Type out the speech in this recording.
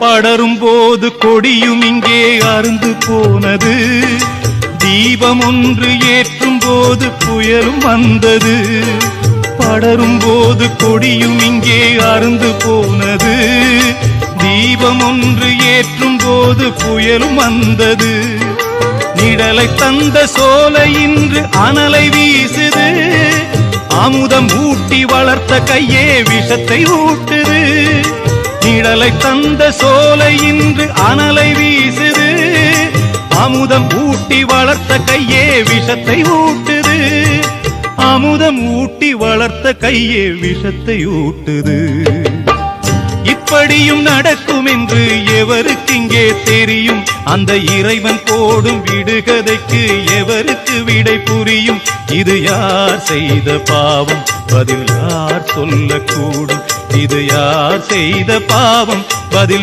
படரும் போது கொடியும் இங்கே அருந்து போனது. தீபம் ஒன்று ஏற்றும் போது புயலும் வந்தது. படரும் போது கொடியும் இங்கே அருந்து போனது. தீபம் ஒன்று ஏற்றும் போது புயலும் வந்தது. நிழலை தந்த சோலை இன்று அனலை வீசுது. அமுதம் ஊட்டி வளர்த்த கையே விஷத்தை ஊட்டுது. நிழலை தந்த சோலை இன்று அனலை வீசுது. அமுதம் ஊட்டி வளர்த்த கையே விஷத்தை ஊட்டுது. அமுதம் ஊட்டி வளர்த்த கையே விஷத்தை ஊட்டுது. இப்படியும் நடக்கும் என்று எவருக்கு இங்கே தெரியும்? அந்த இறைவன் போடும் விடுகதைக்கு எவருக்கு விடை புரியும்? இது யார் செய்த பாவம்? பதில் யார் சொல்லக்கூடும்? இது யார் செய்த பாவம்? பதில்